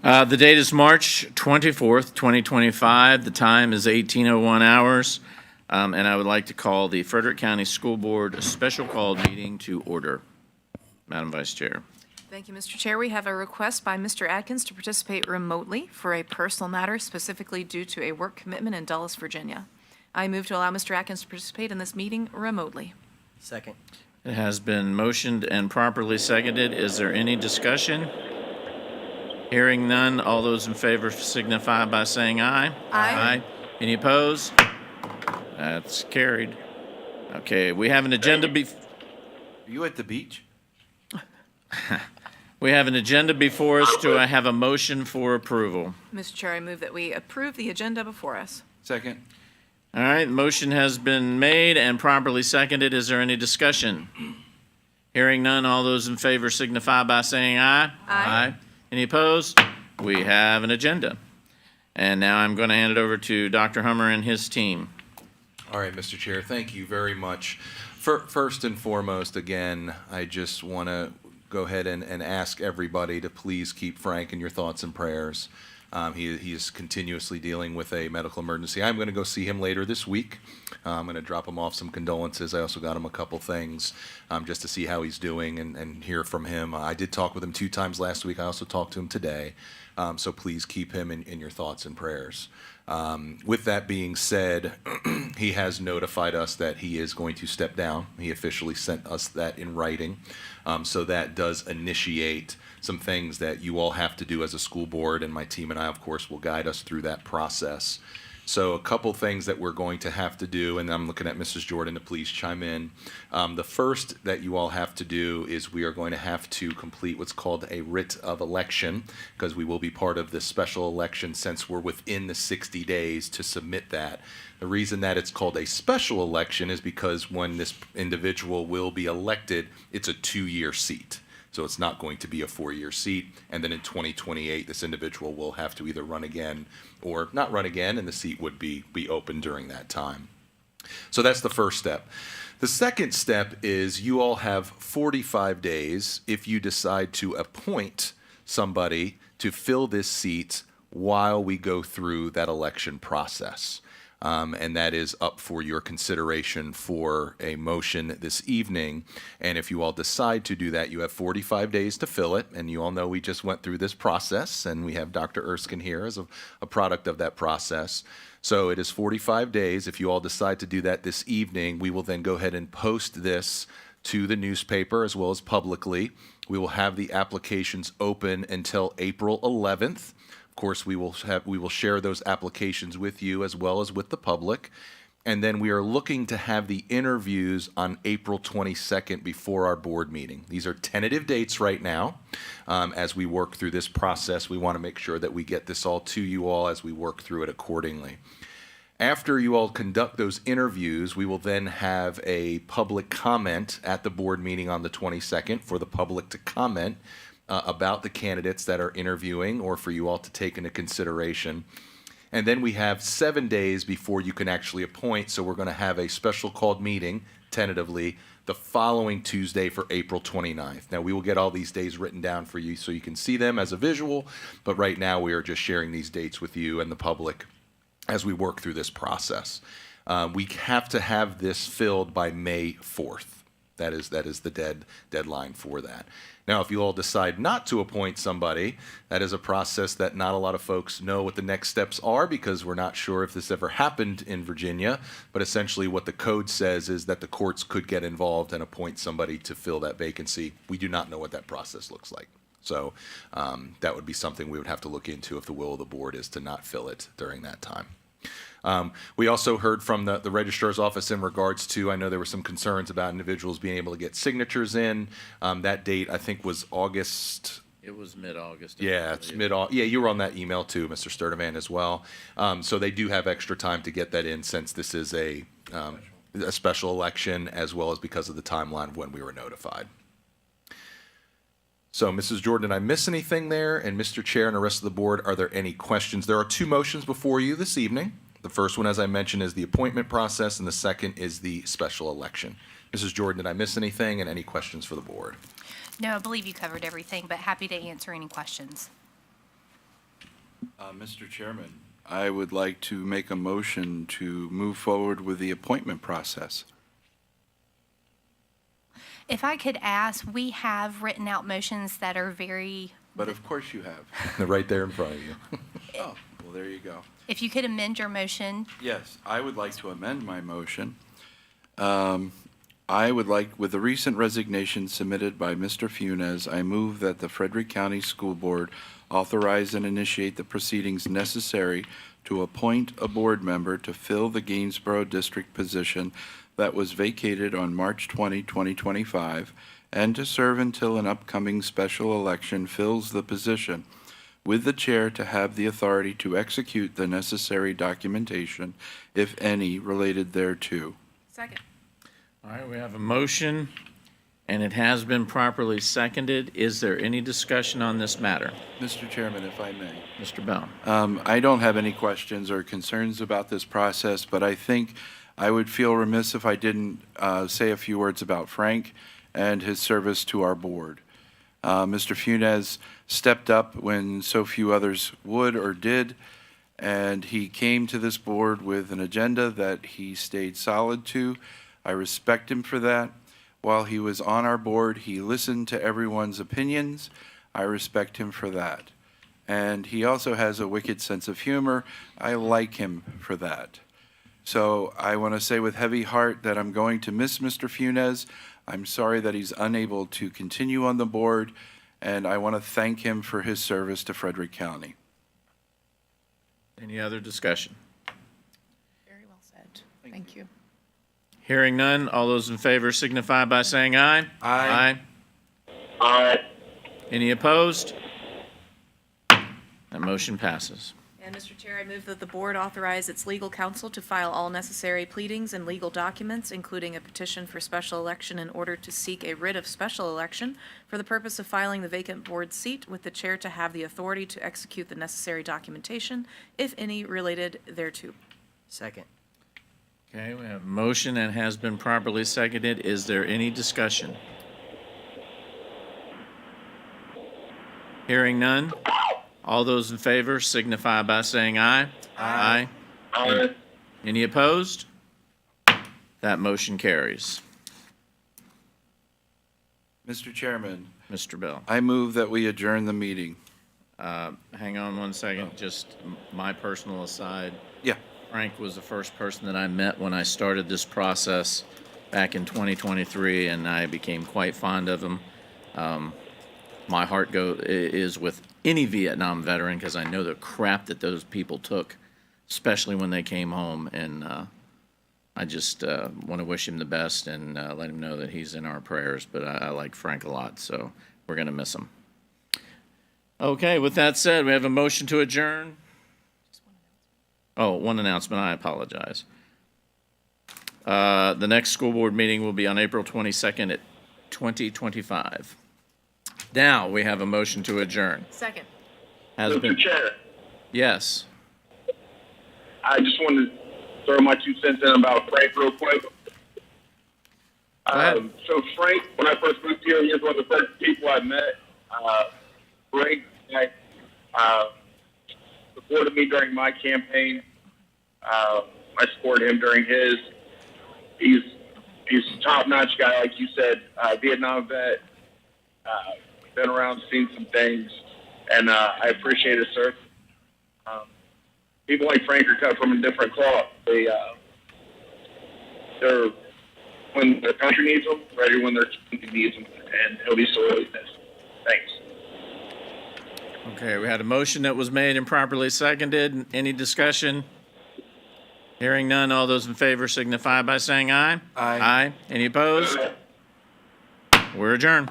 The date is March 24th, 2025. The time is 18:01 hours. And I would like to call the Frederick County School Board special called meeting to order. Madam Vice Chair. Thank you, Mr. Chair. We have a request by Mr. Atkins to participate remotely for a personal matter, specifically due to a work commitment in Dulles, Virginia. I move to allow Mr. Atkins to participate in this meeting remotely. Second. It has been motioned and properly seconded. Is there any discussion? Hearing none, all those in favor signify by saying aye. Aye. Any opposed? That's carried. Okay, we have an agenda Are you at the beach? we have an agenda before us. Do I have a motion for approval? Mr. Chair, I move that we approve the agenda before us. Second. All right, the motion has been made and properly seconded. Is there any discussion? Hearing none, all those in favor signify by saying aye. Aye. Any opposed? We have an agenda. And now I'm going to hand it over to Dr. Hummer and his team. All right, Mr. Chair, thank you very much. First and foremost, again, I just want to go ahead and ask everybody to please keep Frank in your thoughts and prayers. He is continuously dealing with a medical emergency. I'm going to go see him later this week. I'm going to drop him off some condolences. I also got him a couple things just to see how he's doing and hear from him. I did talk with him 2 times last week. I also talked to him today. So please keep him in your thoughts and prayers. With that being said, he has notified us that he is going to step down. He officially sent us that in writing. So that does initiate some things that you all have to do as a school board, and my team and I, of course, will guide us through that process. So a couple things that we're going to have to do, and I'm looking at Mrs. Jordan to please chime in. The first that you all have to do is we are going to have to complete what's called a writ of election, because we will be part of this special election since we're within the 60 days to submit that. The reason that it's called a special election is because when this individual will be elected, it's a 2-year seat. So it's not going to be a 4-year seat. And then in 2028, this individual will have to either run again or not run again, and the seat would be open during that time. So that's the first step. The second step is you all have 45 days if you decide to appoint somebody to fill this seat while we go through that election process. And that is up for your consideration for a motion this evening. And if you all decide to do that, you have 45 days to fill it. And you all know we just went through this process, and we have Dr. Erskine here as a product of that process. So it is 45 days. If you all decide to do that this evening, we will then go ahead and post this to the newspaper as well as publicly. We will have the applications open until April 11th. Of course, we will share those applications with you as well as with the public. And then we are looking to have the interviews on April 22nd before our board meeting. These are tentative dates right now. As we work through this process, we want to make sure that we get this all to you all as we work through it accordingly. After you all conduct those interviews, we will then have a public comment at the board meeting on the 22nd for the public to comment about the candidates that are interviewing or for you all to take into consideration. And then we have 7 days before you can actually appoint, so we're going to have a special called meeting, tentatively, the following Tuesday for April 29th. Now, we will get all these days written down for you so you can see them as a visual, but right now we are just sharing these dates with you and the public as we work through this process. We have to have this filled by May 4th. That is the deadline for that. Now, if you all decide not to appoint somebody, that is a process that not a lot of folks know what the next steps are because we're not sure if this ever happened in Virginia. But essentially what the code says is that the courts could get involved and appoint somebody to fill that vacancy. We do not know what that process looks like. So that would be something we would have to look into if the will of the board is to not fill it during that time. We also heard from the registrar's office in regards to, I know there were some concerns about individuals being able to get signatures in. That date, I think, was August. It was mid-August. Yeah, it's mid-August. Yeah, you were on that email too, Mr. Sturtevant, as well. So they do have extra time to get that in since this is a special election, as well as because of the timeline of when we were notified. So, Mrs. Jordan, did I miss anything there? And Mr. Chair and the rest of the board, are there any questions? There are 2 motions before you this evening. The first one, as I mentioned, is the appointment process, and the second is the special election. Mrs. Jordan, did I miss anything, and any questions for the board? No, I believe you covered everything, but happy to answer any questions. Mr. Chairman, I would like to make a motion to move forward with the appointment process. If I could ask, we have written out motions that are very, But of course you have. They're right there in front of you. Oh, well, there you go. if you could amend your motion, Yes, I would like to amend my motion. I would like, with the recent resignation submitted by Mr. Funes, I move that the Frederick County School Board authorize and initiate the proceedings necessary to appoint a board member to fill the Gainsborough District position that was vacated on March 20, 2025, and to serve until an upcoming special election fills the position, with the chair to have the authority to execute the necessary documentation, if any, related thereto. Second. All right, we have a motion, and it has been properly seconded. Is there any discussion on this matter? Mr. Chairman, if I may. Mr. Bell? I don't have any questions or concerns about this process, but I think I would feel remiss if I didn't say a few words about Frank and his service to our board. Mr. Funes stepped up when so few others would or did, and he came to this board with an agenda that he stayed solid to. I respect him for that. While he was on our board, he listened to everyone's opinions. I respect him for that. And he also has a wicked sense of humor. I like him for that. So I want to say with heavy heart that I'm going to miss Mr. Funes. I'm sorry that he's unable to continue on the board, and I want to thank him for his service to Frederick County. Any other discussion? Very well said. Thank you. Hearing none, all those in favor signify by saying aye. Aye. Aye. Any opposed? That motion passes. And Mr. Chair, I move that the board authorize its legal counsel to file all necessary pleadings and legal documents, including a petition for special election in order to seek a writ of special election for the purpose of filing the vacant board seat, with the chair to have the authority to execute the necessary documentation, if any, related thereto. Second. Okay, we have a motion and has been properly seconded. Is there any discussion? Hearing none, all those in favor signify by saying aye. Aye. Aye. Any opposed? That motion carries. Mr. Chairman, Mr. Bell. I move that we adjourn the meeting. Hang on one second, just my personal aside. Yeah. Frank was the first person that I met when I started this process back in 2023, and I became quite fond of him. My heart is with any Vietnam veteran, because I know the crap that those people took, especially when they came home. And I just want to wish him the best and let him know that he's in our prayers. But I like Frank a lot, so we're going to miss him. Okay, with that said, we have a motion to adjourn. Oh, one announcement, I apologize. The next school board meeting will be on April 22nd at 2025. Now, we have a motion to adjourn. Second. Has been, Mr. Chair, yes. I just wanted to throw my 2 cents in about Frank real quick. Go ahead. So Frank, when I first moved here, he was one of the first people I met. Frank supported me during my campaign. I supported him during his. He's a top-notch guy, like you said, Vietnam vet. Been around, seen some things, and I appreciate his service. People like Frank are cut from a different cloth. They're when the country needs them, ready when their community needs them, and he'll be sorely missed. Thanks. Okay, we had a motion that was made and properly seconded. Any discussion? Hearing none, all those in favor signify by saying aye. Aye. Aye. Any opposed? We're adjourned.